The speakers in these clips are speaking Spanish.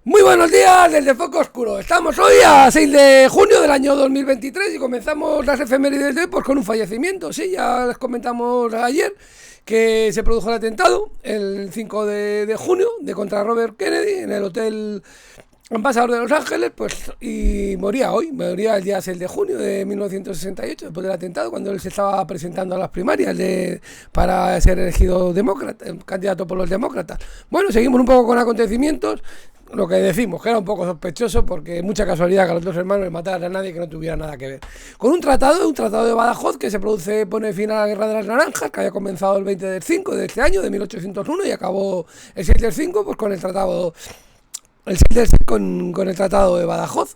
Muy buenos días desde Foco Oscuro. Estamos hoy a 6 de junio del año 2023 y comenzamos las efemérides de hoy pues, con un fallecimiento. Sí, ya les comentamos ayer que se produjo el atentado el 5 de junio de contra Robert Kennedy en el hotel Embajador de Los Ángeles, pues, y moría hoy, moría el día 6 de junio de 1968, después del atentado, cuando él se estaba presentando a las primarias para ser elegido demócrata, candidato por los demócratas. Bueno, seguimos un poco con acontecimientos, lo que decimos, que era un poco sospechoso, porque mucha casualidad que a los dos hermanos les mataran a nadie que no tuviera nada que ver. Con un tratado de Badajoz, que se pone fin a la Guerra de las Naranjas, que había comenzado el 20 del 5 de este año, de 1801, y acabó el 6 del 5, pues con el tratado el 6 del 6 con el Tratado de Badajoz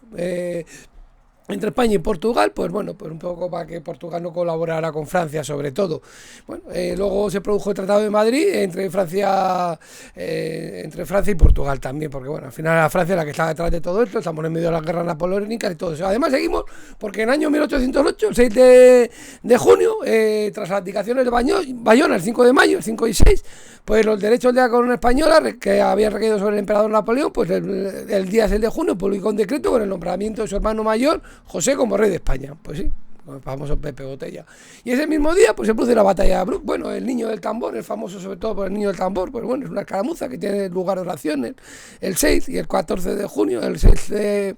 entre España y Portugal, pues bueno, pues un poco para que Portugal no colaborara con Francia sobre todo. Bueno, luego se produjo el Tratado de Madrid entre Francia y Portugal también, porque bueno, al final era Francia la que está detrás de todo esto, estamos en medio de las guerras napoleónicas y todo eso. Además seguimos, porque en el año 1808, el 6 de junio, tras las abdicaciones de Bayona, el 5 de mayo, el 5 y 6, pues los derechos de la corona española que habían recaído sobre el emperador Napoleón, pues el día 6 de junio publicó un decreto con el nombramiento de su hermano mayor, José, como rey de España. Pues sí, el famoso Pepe Botella. Y ese mismo día pues se produce la batalla de Bruc. Bueno, el niño del tambor, el famoso sobre todo por el niño del tambor, pues bueno, es una escaramuza que tiene lugar oraciones el 6 y el 14 de junio. El 6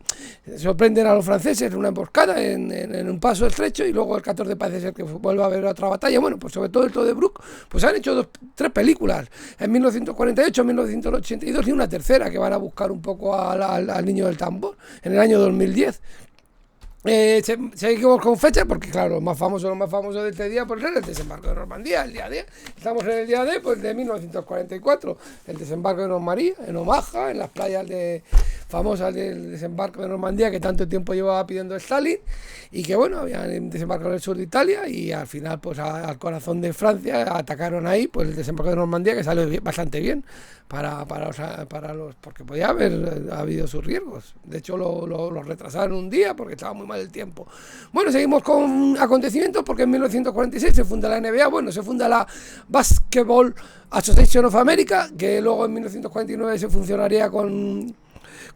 sorprenden a los franceses en una emboscada en un paso estrecho, y luego el 14 parece ser que vuelve a haber otra batalla. Bueno, pues sobre todo esto de Bruc, pues han hecho tres películas, en 1948, 1982 y una tercera que van a buscar un poco al niño del tambor en el año 2010. Seguimos con fecha porque claro, lo más famoso de este día pues es el desembarco de Normandía, el día D. Estamos en el día D pues de 1944, el desembarco de Normandía, en Omaha, en las playas famosas del desembarco de Normandía que tanto tiempo llevaba pidiendo Stalin, y que bueno, habían desembarcado en el sur de Italia y al final pues al corazón de Francia atacaron ahí pues el desembarco de Normandía, que salió bastante bien para los, porque podía haber habido sus riesgos. De hecho lo retrasaron un día porque estaba muy mal el tiempo. Bueno, seguimos con acontecimientos porque en 1946 se funda la NBA, bueno, se funda la Basketball Association of America, que luego en 1949 se funcionaría con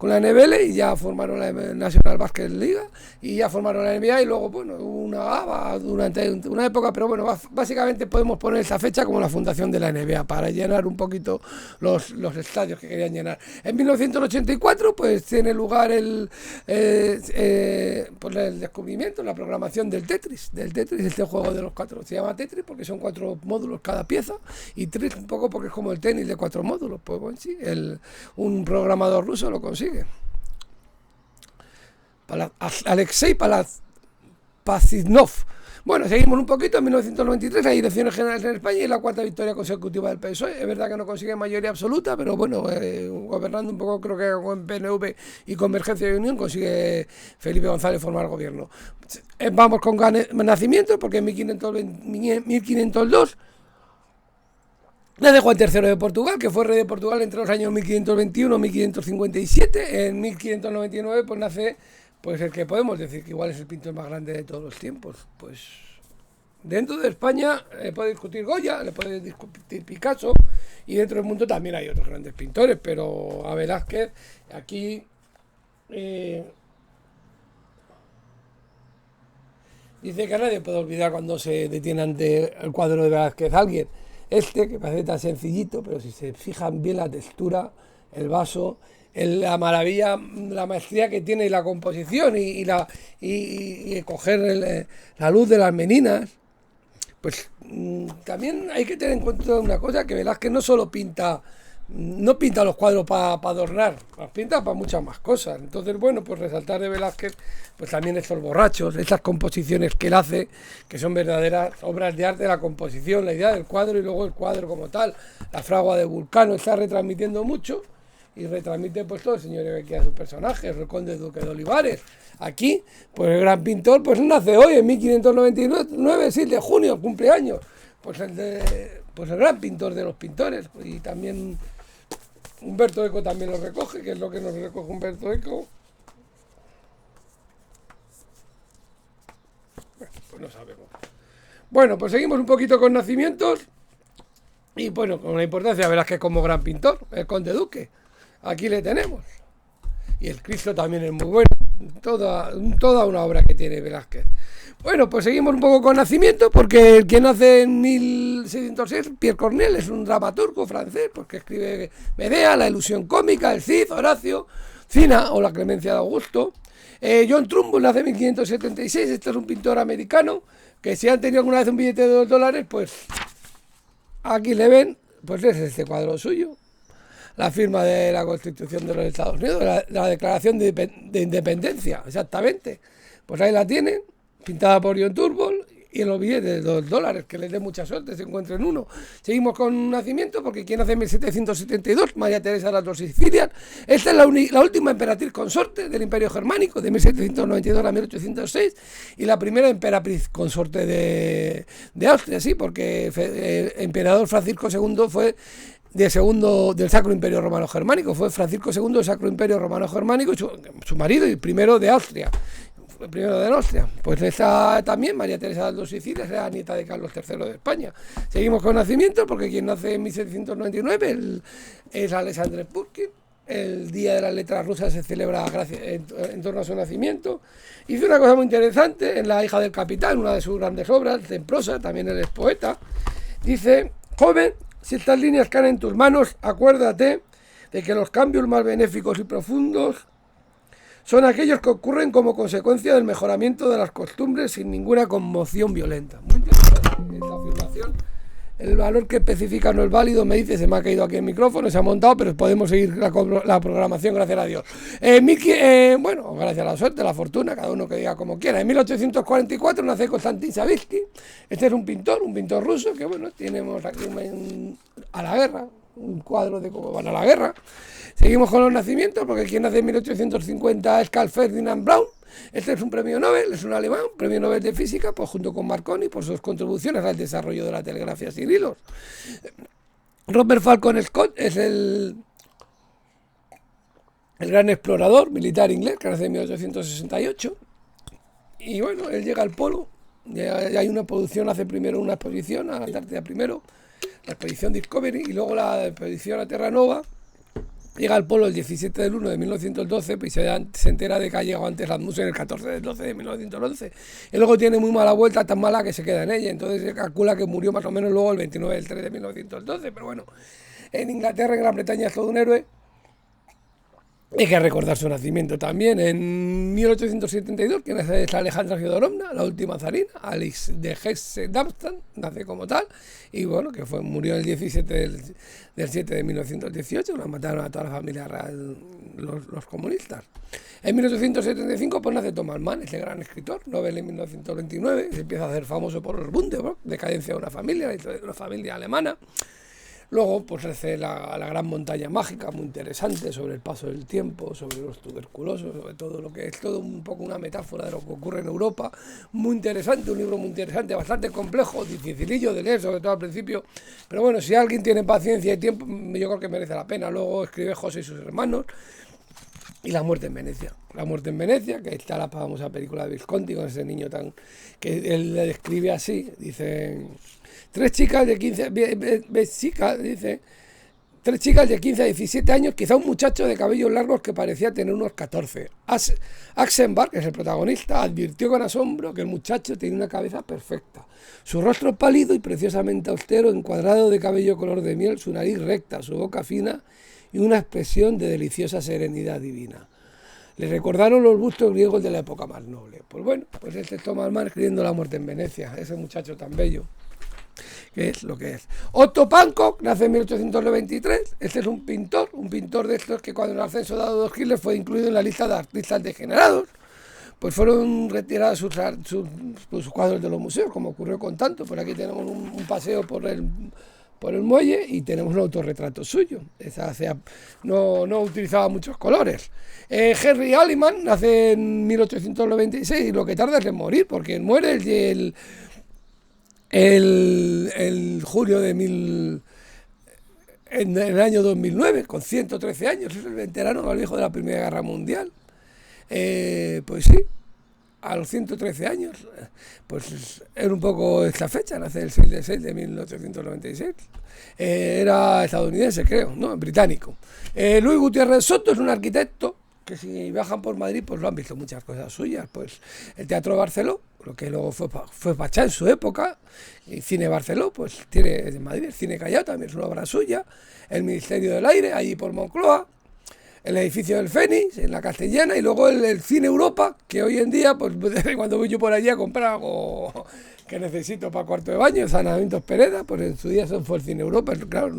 la NBL y ya formaron la National Basketball League y ya formaron la NBA, y luego bueno, una GABA durante una época, pero bueno, básicamente podemos poner esa fecha como la fundación de la NBA para llenar un poquito los estadios que querían llenar. En 1984 pues tiene lugar pues el descubrimiento, la programación del Tetris, este juego de los cuatro, se llama Tetris porque son 4 módulos cada pieza, y Tetris un poco porque es como el tenis de 4 módulos, pues bueno, sí, un programador ruso lo consigue. Alexei Pazidnov. Bueno, seguimos un poquito. En 1993 hay elecciones generales en España y la 4ª victoria consecutiva del PSOE. Es verdad que no consigue mayoría absoluta, pero bueno, gobernando un poco, creo que con PNV y Convergencia y Unión consigue Felipe González formar el gobierno. Vamos con nacimientos, porque en 1502 nace Juan III de Portugal, que fue rey de Portugal entre los años 1521 y 1557. En 1599 pues nace pues el que podemos decir que igual es el pintor más grande de todos los tiempos. Pues dentro de España le puede discutir Goya, le puede discutir Picasso, y dentro del mundo también hay otros grandes pintores, pero a Velázquez aquí dice que nadie puede olvidar cuando se detiene ante el cuadro de Velázquez alguien. Que parece tan sencillito, pero si se fijan bien la textura, el vaso, la maravilla, la maestría que tiene y la composición y coger la luz de las meninas, pues también hay que tener en cuenta una cosa, que Velázquez no solo pinta los cuadros para adornar, los pinta para muchas más cosas. Entonces, bueno, pues resaltar de Velázquez pues también estos borrachos, estas composiciones que él hace, que son verdaderas obras de arte, la composición, la idea del cuadro y luego el cuadro como tal. La fragua de Vulcano está retransmitiendo mucho, y retransmite pues todo el señor que quiera sus personajes, el conde duque de Olivares. Aquí, pues el gran pintor pues nace hoy, en 1599, 6 de junio, cumpleaños. Pues el gran pintor de los pintores. Y también Humberto Eco también lo recoge, que es lo que nos recoge Humberto Eco. Bueno, pues no sabemos. Bueno, pues seguimos un poquito con nacimientos. Y bueno, con la importancia de Velázquez como gran pintor, el conde duque. Aquí le tenemos. Y el Cristo también es muy bueno. Toda una obra que tiene Velázquez. Bueno, pues seguimos un poco con nacimiento, porque el que nace en 1606, Pierre Corneille, es un dramaturgo francés, pues que escribe Medea, La ilusión cómica, El Cid, Horacio, Cina o La clemencia de Augusto. John Trumbull nace en 1576, este es un pintor americano, que si han tenido alguna vez un billete de $2, pues aquí le ven, pues es este cuadro suyo. La firma de la Constitución de los Estados Unidos, la Declaración de Independencia, exactamente. Pues ahí la tienen, pintada por John Trumbull, y en los billetes de $2, que les dé mucha suerte, se encuentren uno. Seguimos con nacimiento, porque quien nace en 1772, María Teresa de las dos Sicilias. Esta es la última emperatriz consorte del Imperio Germánico, de 1792 a 1806, y la primera emperatriz consorte de Austria, sí, porque el emperador Francisco II fue del Sacro Imperio Romano Germánico, fue Francisco II del Sacro Imperio Romano Germánico, su marido, y primero de Austria. Primero de Austria. Pues esta también, María Teresa de las dos Sicilias, era nieta de Carlos III de España. Seguimos con nacimiento, porque quien nace en 1799 es Alexandre Pushkin. El Día de las Letras Rusas se celebra en torno a su nacimiento. Hizo una cosa muy interesante en La hija del capitán, una de sus grandes obras, en prosa, también él es poeta. Dice: joven, si estas líneas caen en tus manos, acuérdate de que los cambios más benéficos y profundos son aquellos que ocurren como consecuencia del mejoramiento de las costumbres sin ninguna conmoción violenta. Muy interesante esta afirmación. El valor que especifica no es válido, me dice, se me ha caído aquí el micrófono, se ha montado, pero podemos seguir la programación, gracias a Dios. Bueno, gracias a la suerte, a la fortuna, cada uno que diga como quiera. En 1844 nace Konstantin Savitsky. Este es un pintor ruso, que bueno, tenemos aquí a la guerra, un cuadro de cómo van a la guerra. Seguimos con los nacimientos, porque quien nace en 1850 es Carl Ferdinand Braun. Este es un premio Nobel, es un alemán, premio Nobel de Física, pues junto con Marconi, por sus contribuciones al desarrollo de la telegrafía sin hilos. Robert Falcon Scott es el gran explorador militar inglés, que nace en 1868. Y bueno, él llega al polo, ya hay una producción, hace primero una exposición a la Antártida primero, la expedición Discovery, y luego la expedición a Terra Nova. Llega al polo el 17 del 1 de 1912, pues se entera de que ha llegado antes Rasmussen el 14 del 12 de 1911. Y luego tiene muy mala vuelta, tan mala que se queda en ella. Entonces se calcula que murió más o menos luego el 29 del 3 de 1912. Pero bueno, en Inglaterra, en Gran Bretaña es todo un héroe. Hay que recordar su nacimiento también. En 1872, que nace es Alejandra Fyodorovna, la última zarina, Alice de Hesse-Darmstadt, nace como tal, y bueno, que murió el 17 del 7 de 1918, la mataron a toda la familia real los comunistas. En 1875 pues nace Thomas Mann, ese gran escritor, Nobel en 1929, se empieza a hacer famoso por los Bunde, decadencia de una familia alemana. Luego, pues hace la gran montaña mágica, muy interesante, sobre el paso del tiempo, sobre los tuberculosos, sobre todo lo que es todo un poco una metáfora de lo que ocurre en Europa. Muy interesante, un libro muy interesante, bastante complejo, dificilillo de leer, sobre todo al principio. Pero bueno, si alguien tiene paciencia y tiempo, yo creo que merece la pena. Luego escribe José y sus hermanos. Y La muerte en Venecia. La muerte en Venecia, que está la famosa película de Visconti con ese niño tan que él le describe así, dice: tres chicas de 15 a 17 años, quizá un muchacho de cabellos largos que parecía tener unos 14. Axenbach, que es el protagonista, advirtió con asombro que el muchacho tenía una cabeza perfecta. Su rostro pálido y preciosamente austero, encuadrado de cabello color de miel, su nariz recta, su boca fina y una expresión de deliciosa serenidad divina. Le recordaron los bustos griegos de la época más noble. Pues bueno, pues este es Thomas Mann escribiendo La muerte en Venecia, ese muchacho tan bello, que es lo que es. Otto Pankow nace en 1893, este es un pintor de estos que cuando el ascenso de Adolf Hitler fue incluido en la lista de artistas degenerados, pues fueron retirados sus cuadros de los museos, como ocurrió con tanto. Por aquí tenemos un paseo por el muelle y tenemos un autorretrato suyo. No utilizaba muchos colores. Henry Alliman nace en 1896 y lo que tarda es en morir, porque muere el julio en el año 2009, con 113 años. Es el veterano más viejo de la Primera Guerra Mundial. Pues sí, a los 113 años, pues era un poco esta fecha, nace el 6 de 6 de 1896. Era estadounidense, creo, no, británico. Luis Gutiérrez Soto es un arquitecto que si viajan por Madrid, pues lo han visto muchas cosas suyas. Pues el Teatro Barceló, lo que luego fue Pachá en su época, y Cine Barceló, pues tiene de Madrid, el Cine Callao también es una obra suya, el Ministerio del Aire, allí por Moncloa, el edificio del Fénix, en la Castellana, y luego el Cine Europa, que hoy en día, pues cuando voy yo por allí a comprar algo que necesito para cuarto de baño, Saneamientos Pereda, pues en su día eso fue el Cine Europa. Claro,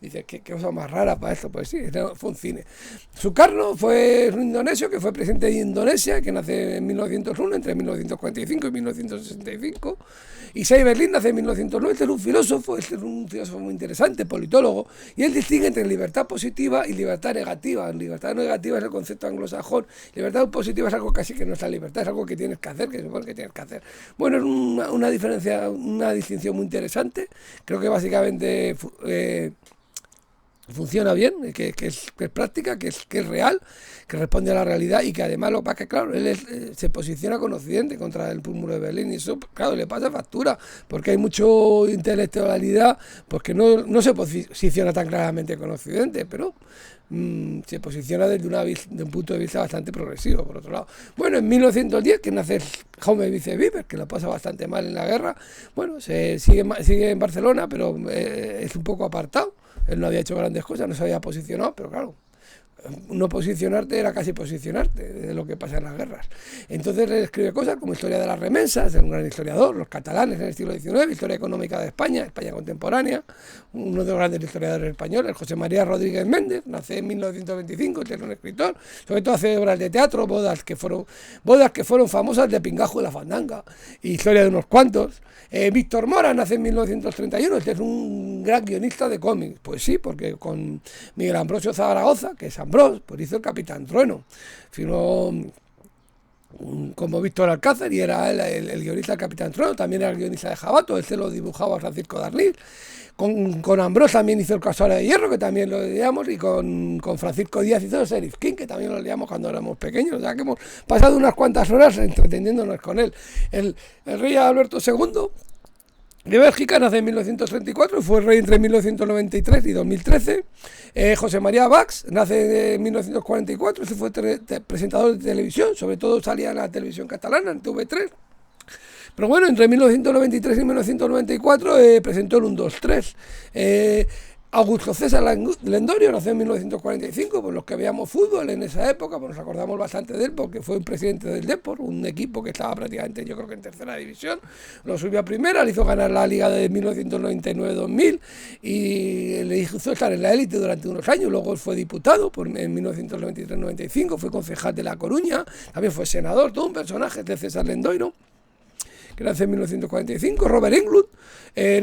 dices, ¿qué cosa más rara para esto? Pues sí, fue un cine. Sukarno fue un indonesio que fue presidente de Indonesia, que nace en 1901, entre 1945 y 1965. Y Say Berlin nace en 1909, este es un filósofo muy interesante, politólogo, y él distingue entre libertad positiva y libertad negativa. Libertad negativa es el concepto anglosajón, libertad positiva es algo casi que no es la libertad, es algo que tienes que hacer, que se supone que tienes que hacer. Bueno, es una distinción muy interesante, creo que básicamente funciona bien, que es práctica, que es real, que responde a la realidad y que además lo que pasa es que, claro, él se posiciona con Occidente contra el muro de Berlín y eso, claro, le pasa factura, porque hay mucho intelectualidad, pues que no se posiciona tan claramente con Occidente, pero se posiciona desde un punto de vista bastante progresivo, por otro lado. Bueno, en 1910, que nace Jaume Vicens-Vives, que lo pasa bastante mal en la guerra, bueno, sigue en Barcelona, pero es un poco apartado. Él no había hecho grandes cosas, no se había posicionado, pero claro, no posicionarte era casi posicionarte de lo que pasa en las guerras. Entonces él escribe cosas como Historia de las remensas, es un gran historiador, los catalanes en el siglo XIX, Historia económica de España, España contemporánea, uno de los grandes historiadores españoles, José María Rodríguez Méndez, nace en 1925, es un escritor, sobre todo hace obras de teatro, bodas que fueron famosas de Pingajo y la Fandanga, y Historia de unos cuantos. Víctor Mora nace en 1931, este es un gran guionista de cómics, pues sí, porque con Miguel Ambrosio Zaragoza, que es Ambrós, pues hizo el Capitán Trueno, firmó como Víctor Alcázar y era el guionista del Capitán Trueno, también era el guionista de Jabato, este lo dibujaba Francisco Darnís. Con Ambrós también hizo el Casora de Hierro, que también lo leíamos, y con Francisco Díaz hizo el Sheriff King, que también lo leíamos cuando éramos pequeños, o sea que hemos pasado unas cuantas horas entreteniéndonos con él. El rey Alberto II de Bélgica nace en 1934 y fue rey entre 1993 y 2013. José María Bax nace en 1944, este fue presentador de televisión, sobre todo salía en la televisión catalana, en TV3. Pero bueno, entre 1993 y 1994 presentó el 1-2-3. Augusto César Lendorio nació en 1945, por los que veíamos fútbol en esa época, pues nos acordamos bastante de él porque fue un presidente del Depor, un equipo que estaba prácticamente, yo creo que en tercera división, lo subió a primera, le hizo ganar la liga de 1999-2000 y le hizo estar en la élite durante unos años, luego fue diputado en 1993-95, fue concejal de La Coruña, también fue senador, todo un personaje de César Lendoiro, que nace en 1945, Robert Englund,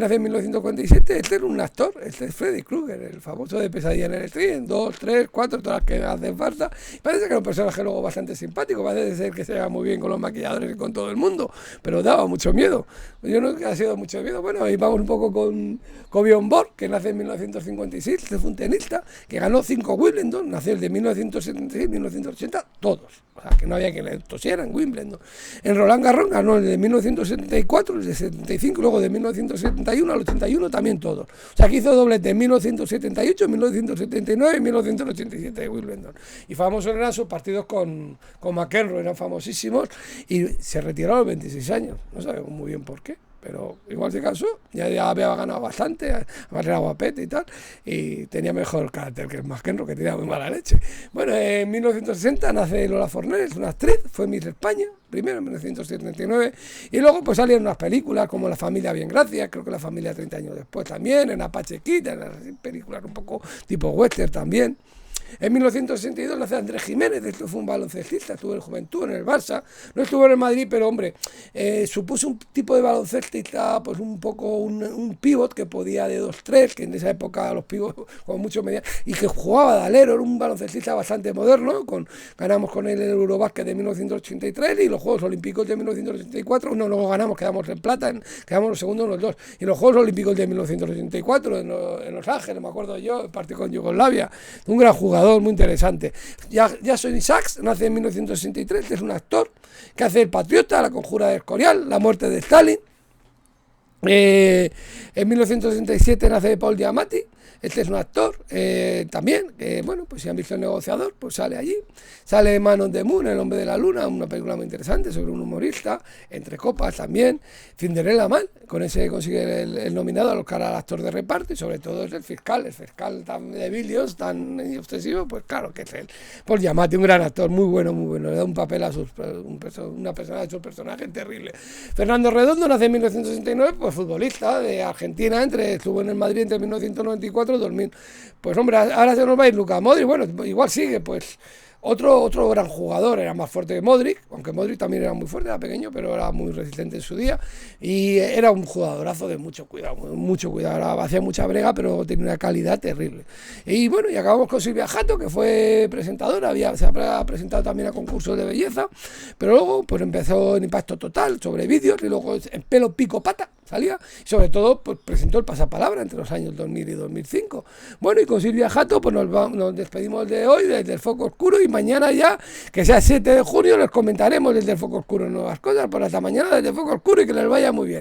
nace en 1947, este era un actor, este es Freddy Krueger, el famoso de Pesadilla en el Street, 2, 3, 4, todas las que hacen falta, parece que era un personaje luego bastante simpático, parece ser que se lleva muy bien con los maquilladores y con todo el mundo, pero daba mucho miedo, yo no ha sido mucho miedo. Bueno, ahí vamos un poco con Björn Borg, que nace en 1956, este fue un tenista, que ganó 5 Wimbledon, nació el de 1976, 1980, todos. O sea, que no había que le tosiera en Wimbledon. En Roland Garros ganó el de 1974, el de 75, luego de 1971 al 81 también todos. O sea, que hizo doblete en 1978, 1979 y 1987 de Wimbledon. Y famosos eran sus partidos con McEnroe, eran famosísimos, y se retiró a los 26 años. No sabemos muy bien por qué, pero igual se cansó, ya había ganado bastante, además era guapete y tal, y tenía mejor carácter que el McEnroe, que tenía muy mala leche. Bueno, en 1960 nace Lola Fornés, una actriz, fue Miss España, primero en 1979, y luego pues salieron unas películas como La familia Bien Gracias, creo que La familia 30 años después también, en Apache Kid, en películas un poco tipo western también. En 1962 nace Andrés Jiménez, esto fue un baloncestista, estuvo en Juventud, en el Barça, no estuvo en el Madrid, pero hombre, supuso un tipo de baloncestista, pues un poco un pívot que podía de 2-3, que en esa época los pivots jugaban mucho media, y que jugaba de alero, era un baloncestista bastante moderno, ganamos con él el Eurobásquet de 1983 y los Juegos Olímpicos de 1984, luego ganamos, quedamos en plata, quedamos los segundos en los dos, y los Juegos Olímpicos de 1984 en Los Ángeles, me acuerdo yo, el partido con Yugoslavia, un gran jugador, muy interesante. Jason Isaacs nace en 1963, es un actor que hace El Patriota, La Conjura del Escorial, La muerte de Stalin. En 1967 nace Paul Giamatti, Este es un actor también, que bueno, pues si han visto El negociador, pues sale allí. Sale Man on the Moon, El hombre de la luna, una película muy interesante sobre un humorista, Entre copas también. Cinderella Man, con ese consigue el nominado al Oscar al actor de reparto, y sobre todo es el fiscal tan de vídeos, tan obsesivo, pues claro que es él. Por Giamatti, un gran actor, muy bueno, le da un papel a una persona de su personaje terrible. Fernando Redondo nace en 1969, pues futbolista de Argentina, estuvo en el Madrid entre 1994 y 2000. Pues hombre, ahora se nos va a ir Luka Modric, bueno, igual sigue, pues otro gran jugador, era más fuerte que Modric, aunque Modric también era muy fuerte, era pequeño, pero era muy resistente en su día, y era un jugadorazo de mucho cuidado, hacía mucha brega, pero tenía una calidad terrible. Y bueno, y acabamos con Silvia Jato, que fue presentadora, se ha presentado también a concursos de belleza, pero luego pues empezó en Impacto Total, sobre vídeos, y luego en Pelo Pico Pata salía, y sobre todo pues presentó el Pasapalabra entre los años 2000 y 2005. Bueno, y con Silvia Jato pues nos despedimos de hoy, desde el Foco Oscuro, y mañana ya, que sea 7 de junio, les comentaremos desde el Foco Oscuro nuevas cosas. Por hasta mañana desde el Foco Oscuro, y que les vaya muy bien.